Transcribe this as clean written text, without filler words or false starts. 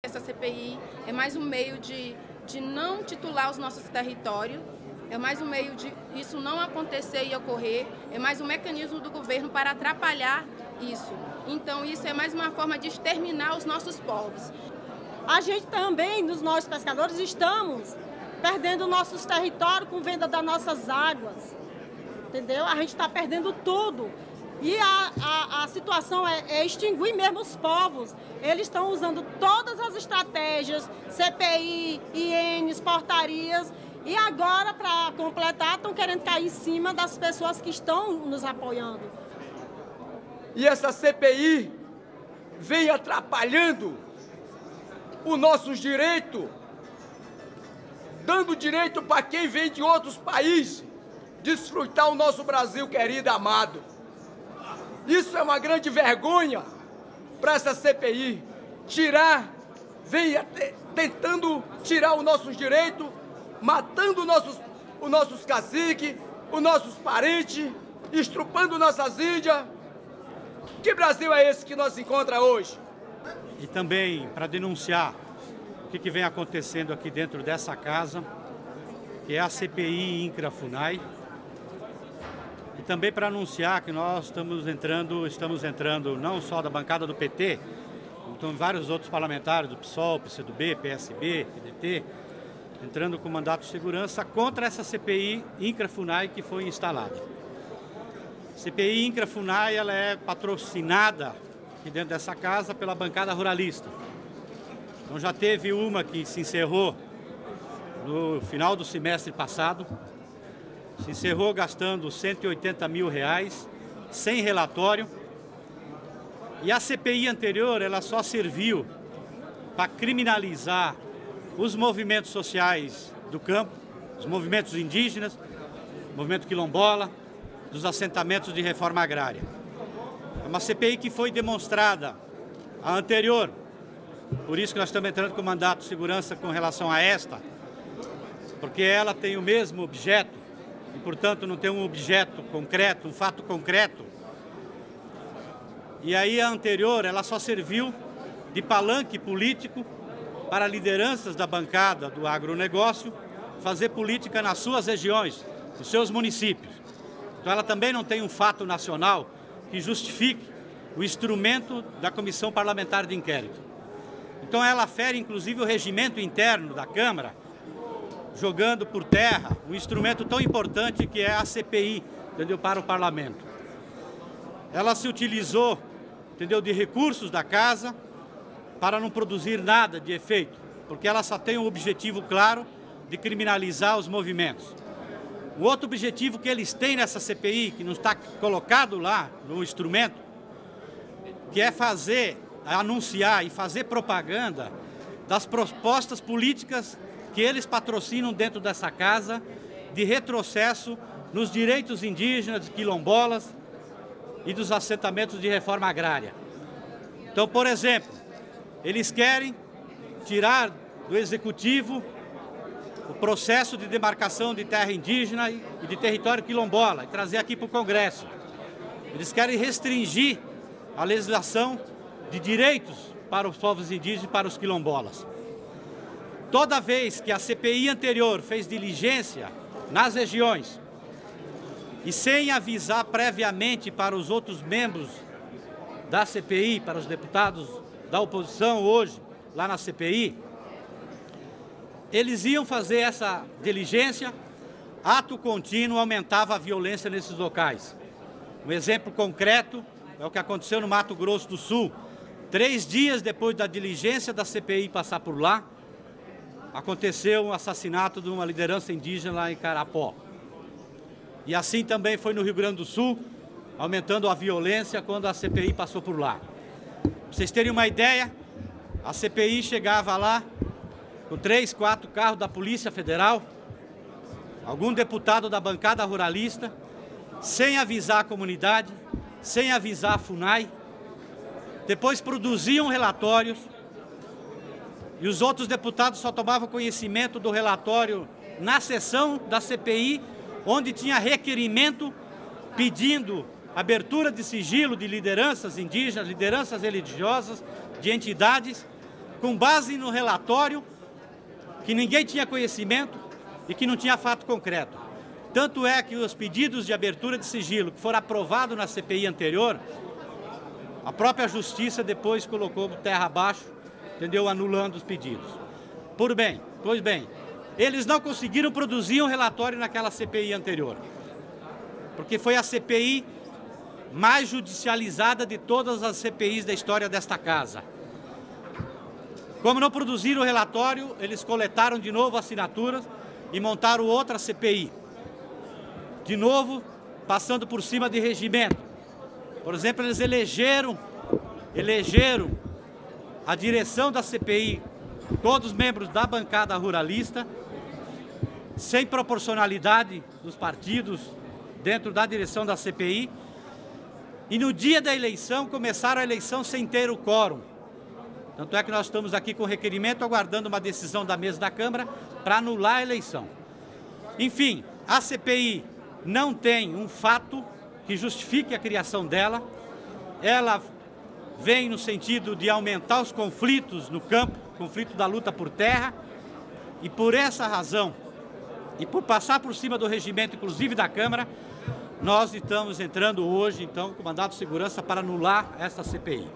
Essa CPI é mais um meio de não titular os nossos territórios, é mais um meio de isso não acontecer e ocorrer, é mais um mecanismo do governo para atrapalhar isso. Então isso é mais uma forma de exterminar os nossos povos. A gente também, nós pescadores, estamos perdendo nossos territórios com venda das nossas águas, entendeu? A gente está perdendo tudo. E a situação é extinguir mesmo os povos. Eles estão usando todas as estratégias, CPI, INs, portarias, e agora, para completar, estão querendo cair em cima das pessoas que estão nos apoiando. E essa CPI vem atrapalhando os nossos direitos, dando direito para quem vem de outros países desfrutar o nosso Brasil querido e amado. Isso é uma grande vergonha para essa CPI. Vem tentando tirar os nossos direitos, matando os nossos caciques, os nossos parentes, estrupando nossas índias. Que Brasil é esse que nós encontramos hoje? E também para denunciar o que vem acontecendo aqui dentro dessa casa, que é a CPI INCRA-FUNAI. E também para anunciar que nós estamos entrando não só da bancada do PT, então vários outros parlamentares do PSOL, PCdoB, PSB, PDT, entrando com mandato de segurança contra essa CPI INCRA-FUNAI que foi instalada. A CPI INCRA-FUNAI ela é patrocinada aqui dentro dessa casa pela bancada ruralista. Então já teve uma que se encerrou no final do semestre passado, se encerrou gastando R$180 mil, sem relatório. E a CPI anterior, ela só serviu para criminalizar os movimentos sociais do campo, os movimentos indígenas, o movimento quilombola, dos assentamentos de reforma agrária. É uma CPI que foi demonstrada, a anterior, por isso que nós estamos entrando com mandato de segurança com relação a esta, porque ela tem o mesmo objeto, e, portanto, não tem um objeto concreto, um fato concreto. E aí a anterior, ela só serviu de palanque político para lideranças da bancada do agronegócio fazer política nas suas regiões, nos seus municípios. Então ela também não tem um fato nacional que justifique o instrumento da Comissão Parlamentar de Inquérito. Então ela fere, inclusive, o regimento interno da Câmara, jogando por terra um instrumento tão importante que é a CPI, entendeu, para o Parlamento. Ela se utilizou, entendeu, de recursos da casa para não produzir nada de efeito, porque ela só tem um objetivo claro de criminalizar os movimentos. O outro objetivo que eles têm nessa CPI, que não está colocado lá no instrumento, que é anunciar e fazer propaganda das propostas políticas que eles patrocinam dentro dessa casa de retrocesso nos direitos indígenas, quilombolas e dos assentamentos de reforma agrária. Então, por exemplo, eles querem tirar do Executivo o processo de demarcação de terra indígena e de território quilombola e trazer aqui para o Congresso. Eles querem restringir a legislação de direitos para os povos indígenas e para os quilombolas. Toda vez que a CPI anterior fez diligência nas regiões e sem avisar previamente para os outros membros da CPI, para os deputados da oposição hoje, lá na CPI, eles iam fazer essa diligência, ato contínuo aumentava a violência nesses locais. Um exemplo concreto é o que aconteceu no Mato Grosso do Sul. 3 dias depois da diligência da CPI passar por lá, aconteceu um assassinato de uma liderança indígena lá em Carapó. E assim também foi no Rio Grande do Sul, aumentando a violência quando a CPI passou por lá. Para vocês terem uma ideia, a CPI chegava lá com 3, 4 carros da Polícia Federal, algum deputado da bancada ruralista, sem avisar a comunidade, sem avisar a FUNAI, depois produziam relatórios e os outros deputados só tomavam conhecimento do relatório na sessão da CPI, onde tinha requerimento pedindo abertura de sigilo de lideranças indígenas, lideranças religiosas, de entidades, com base no relatório que ninguém tinha conhecimento e que não tinha fato concreto. Tanto é que os pedidos de abertura de sigilo que foram aprovados na CPI anterior, a própria Justiça depois colocou terra abaixo, entendeu? Anulando os pedidos. Pois bem, eles não conseguiram produzir um relatório naquela CPI anterior, porque foi a CPI mais judicializada de todas as CPIs da história desta casa. Como não produziram o relatório, eles coletaram de novo assinaturas e montaram outra CPI. De novo, passando por cima de regimento. Por exemplo, eles elegeram a direção da CPI, todos membros da bancada ruralista, sem proporcionalidade dos partidos dentro da direção da CPI. E no dia da eleição, começaram a eleição sem ter o quórum. Tanto é que nós estamos aqui com requerimento, aguardando uma decisão da mesa da Câmara para anular a eleição. Enfim, a CPI não tem um fato que justifique a criação dela. Ela vem no sentido de aumentar os conflitos no campo, conflito da luta por terra, e por essa razão, e por passar por cima do regimento, inclusive da Câmara, nós estamos entrando hoje, então, com mandato de segurança para anular essa CPI.